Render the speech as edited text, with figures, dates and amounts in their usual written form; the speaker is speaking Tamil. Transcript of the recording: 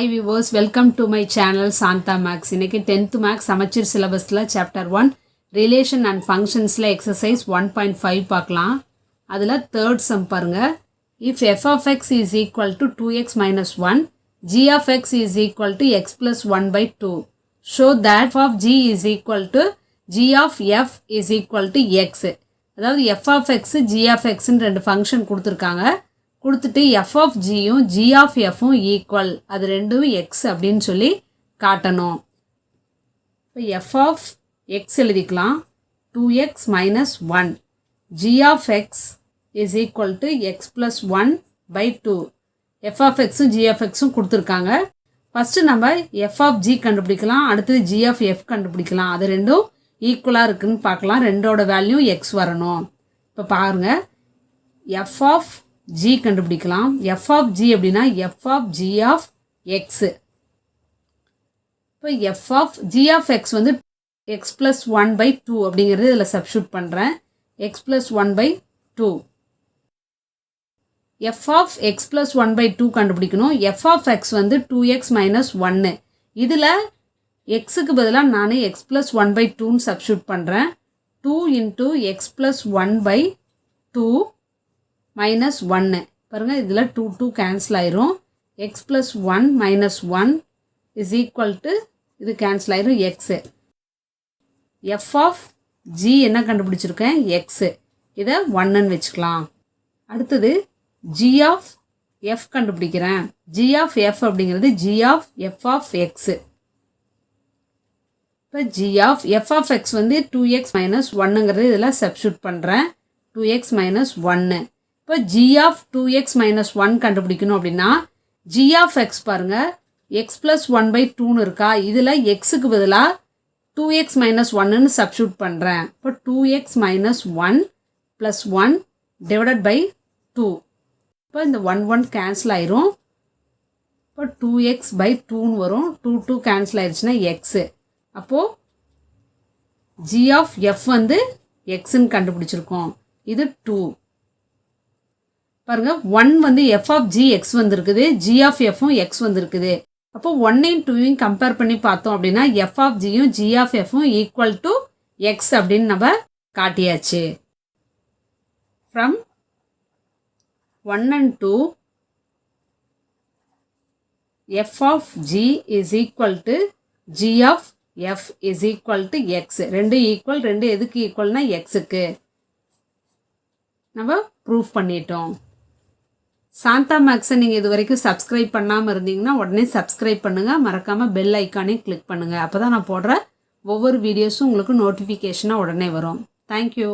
Hi viewers, welcome to my channel Santha Maths. இன்னைக்கு 10th Maths samacheer syllabusல chapter 1 relation and functionsல exercise 1.5 பார்க்கலாம். அதுல third sum பாருங்க. If f of x is equal to 2x minus 1, g of x is equal to x plus 1 by 2. Show that f of g is equal to g of f is equal to x. அதாவது f of x, g of x ன்னு ரெண்டு ஃபங்க்ஷன் கொடுத்துருக்காங்க. கொடுத்துட்டு f of gயும் g of fம் ஈக்குவல், அது ரெண்டும் x அப்படின்னு சொல்லி காட்டணும். இப்போ f of x எழுதிக்கலாம், 2x minus 1, g of x is equal to x plus 1 by 2. f of xம் g of xம் கொடுத்துருக்காங்க. ஃபஸ்ட்டு நம்ம f of g கண்டுபிடிக்கலாம், அடுத்தது g of f கண்டுபிடிக்கலாம். அது ரெண்டும் ஈக்குவலாக இருக்குன்னு பார்க்கலாம். ரெண்டோட வேல்யூ x வரணும். இப்போ பாருங்கள், f of g கண்டுபிடிக்கலாம். f of g அப்படின்னா f of g of x. இப்போ f of g of x வந்து x plus 1 by 2 அப்படிங்கிறது இதில் சப்ஸ்டியூட் பண்ணுறேன். x plus 1 by 2. f of x plus 1 by 2 கண்டுபிடிக்கணும். f of x வந்து 2x minus 1. இதில் xக்கு பதிலாக நான் x plus 1 by 2ன்னு சப்ஸ்டியூட் பண்ணுறேன். 2 into x plus 1 by 2 minus 1. பாருங்க, இதில் 2 கேன்சல் ஆயிரும். x plus 1 minus 1 is equal to, இது கேன்சல் ஆயிரும், x. f of g என்ன கண்டுபிடிச்சிருக்கேன், x. இதை 1ன்னு வச்சுக்கலாம். அடுத்தது g of f கண்டுபிடிக்கிறேன். g of f அப்படிங்கிறது g of f of x. இப்போ g of f of x வந்து 2x minus 1ங்கிறது இதில் சப்ஸ்டியூட் பண்ணுறேன். 2x minus 1. இப்போ g of 2x minus 1 கண்டுபிடிக்கணும் அப்படின்னா g of x பாருங்க, x plus 1 by 2ன்னு இருக்கா, இதில் xக்கு பதிலாக 2x minus 1ன்னு சப்ஸ்டியூட் பண்ணுறேன். இப்போ 2x minus 1 plus 1 divided by 2. இப்போ இந்த 1 கேன்சல் ஆயிரும். இப்போ 2x by 2ன்னு வரும். 2 கேன்சல் ஆயிடுச்சுன்னா x. அப்போது g of f வந்து xன்னு கண்டுபிடிச்சிருக்கோம். இது 2. பாருங்க, 1 வந்து f of g x வந்திருக்குது, g of fம் x வந்திருக்குது. அப்போ 1ஐயும் 2ஐயும் கம்பேர் பண்ணி பார்த்தோம் அப்படின்னா f of gயும் g of fம் ஈக்குவல் டு x அப்படின்னு நம்ம காட்டியாச்சு. From 1 and 2 f of g is equal to g of f is equal to x. ரெண்டு ஈக்குவல், ரெண்டு எதுக்கு ஈக்குவல்னா xக்கு நம்ம ப்ரூஃப் பண்ணிட்டோம். சாந்தா மேக்ஸை நீங்கள் இது வரைக்கும் சப்ஸ்கிரைப் பண்ணாமல் இருந்தீங்கன்னா உடனே சப்ஸ்கிரைப் பண்ணுங்கள். மறக்காமல் பெல் ஐக்கானே கிளிக் பண்ணுங்கள். அப்போ தான் நான் போடுற ஒவ்வொரு வீடியோஸும் உங்களுக்கு நோட்டிஃபிகேஷனாக உடனே வரும். தேங்க்யூ.